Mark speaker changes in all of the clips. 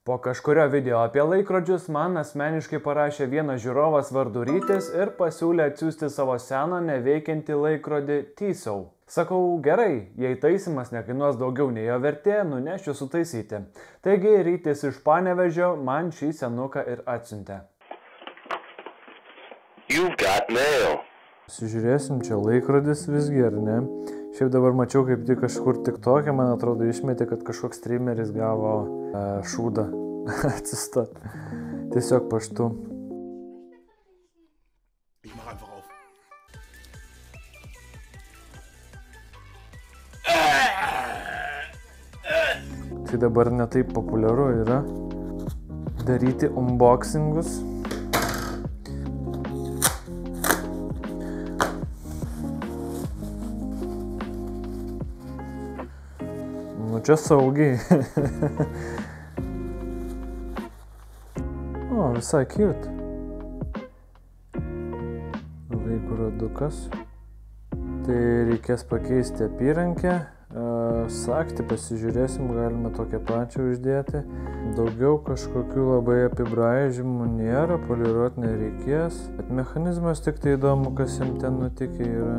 Speaker 1: Po kažkurio video apie laikrodžius man asmeniškai parašė vienas žiūrovas vardu Rytis ir pasiūlė atsiųsti savo seną neveikiantį laikrodį Tissot. Sakau, gerai, jei taisymas nekainuos daugiau nei jo vertė, nunešiu sutaisyti. Taigi Rytis iš Panevėžio man šį senuką ir atsiuntė. Pasižiūrėsim, čia laikrodis visgi, ar ne? Šiaip dabar mačiau, kaip tik kažkur TikTok'e, man atrodo, išmetė, kad kažkoks streameris gavo šūdą atsistot. Tiesiog paštu. Tai dabar netaip populiaru yra daryti unboxingus. Nu čia saugiai. O, visai cute. Laikrodukas. Tai reikės pakeisti apyrankę. Sagtį pasižiūrėsim, galime tokią pačią uždėti. Daugiau kažkokių labai apibraižymų nėra, poliruoti nereikės. Bet mechanizmas tik tai įdomu, kas jam ten nutikė yra.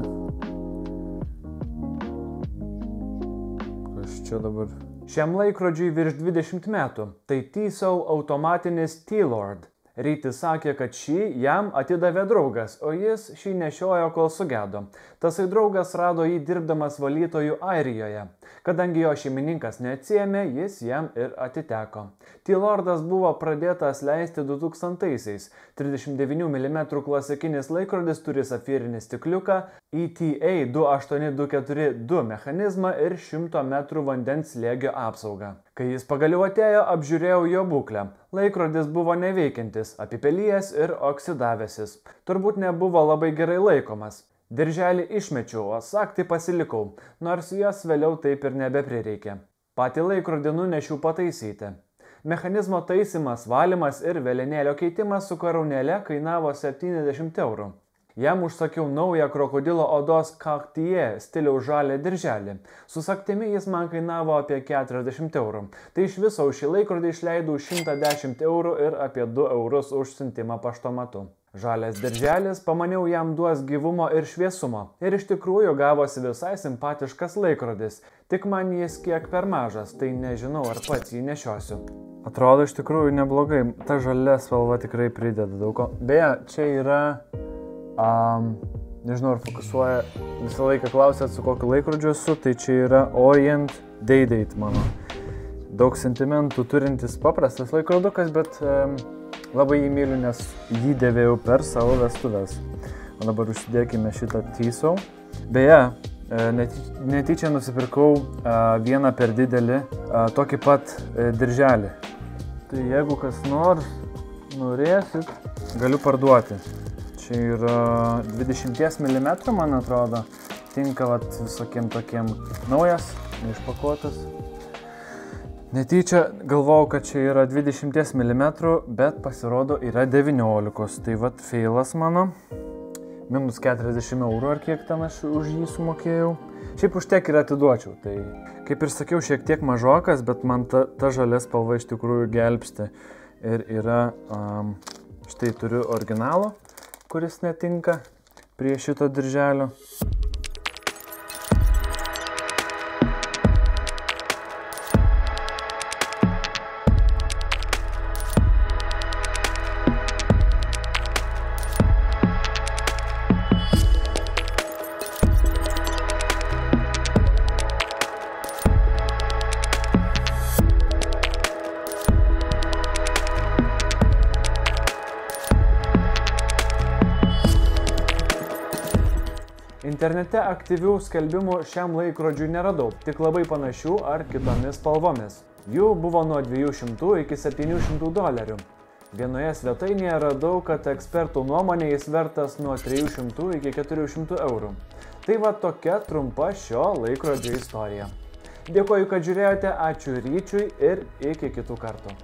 Speaker 1: Kas čia dabar? Šiam laikrodžiui virš 20 metų. Tai Tissot automatinis T-Lord. Rytis sakė, kad šį jam atidavė draugas, o jis šį nešiojo, kol sugedo. Tasai draugas rado jį dirbdamas valytojų Airijoje. Kadangi jo šeimininkas neatsiėmė, jis jam ir atiteko. T-Lordas buvo pradėtas leisti 2000-aisiais. 39 mm klasikinis laikrodis turi safyrinį stikliuką, ETA 28242 mechanizmą ir 100 metrų vandens slėgio apsaugą. Kai jis pagaliau atėjo, apžiūrėjau jo būklę. Laikrodis buvo neveikiantis, apipelijęs ir oksidavęsis. Turbūt nebuvo labai gerai laikomas. Dirželį išmečiau, o sagtį pasilikau, nors jos vėliau taip ir nebeprireikė. Patį laikrodį nunešiau pataisyti. Mechanizmo taisymas, valymas ir velenėlio keitimas su karūnėle kainavo 70 eurų. Jam užsakiau naują krokodilo odos Cartier stiliaus žalią dirželį. Su sagtimi jis man kainavo apie 40 eurų. Tai iš viso už šį laikrodį išleidau 110 eurų ir apie 2 eurus už siuntimą paštomatu. Žalias dirželis, pamaniau, jam duos gyvumo ir šviesumo. Ir iš tikrųjų gavosi visai simpatiškas laikrodis. Tik man jis kiek per mažas, tai nežinau, ar pats jį nešiosiu. Atrodo iš tikrųjų neblogai. Ta žalia spalva tikrai prideda daug ko. Beje, čia yra... nežinau, ar fokusuoja, visą laiką klausėt, su kokiu laikrodžiu esu, tai čia yra Orient Day-Date mano. Daug sentimentų turintis paprastas laikrodukas, bet labai jį myliu, nes jį dėvėjau per savo vestuves. O dabar užsidėkime šitą Tissot. Beje, netyčia nusipirkau vieną per didelį tokį pat dirželį. Tai jeigu kas nors norėsit, galiu parduoti. Čia yra 20 mm, man atrodo, tinka visokiem tokiem naujas, neišpakuotas. Netyčia galvojau, kad čia yra 20 mm, bet pasirodo yra 19. Tai feilas mano. Minus 40 eurų ar kiek ten aš už jį sumokėjau. Šiaip už tiek ir atiduočiau. Tai kaip ir sakiau, šiek tiek mažokas, bet man ta žalia spalva iš tikrųjų gelbsti. Ir yra, štai turiu originalo, kuris netinka prie šito dirželio. Internete aktyvių skelbimų šiam laikrodžiui neradau, tik labai panašių ar kitomis spalvomis. Jų buvo nuo 200 iki 700 dolerių. Vienoje svetainėje radau, kad ekspertų nuomonė jis vertas nuo 300 iki 400 eurų. Tai tokia trumpa šio laikrodžio istorija. Dėkoju, kad žiūrėjote, ačiū Ryčiui ir iki kitų kartų.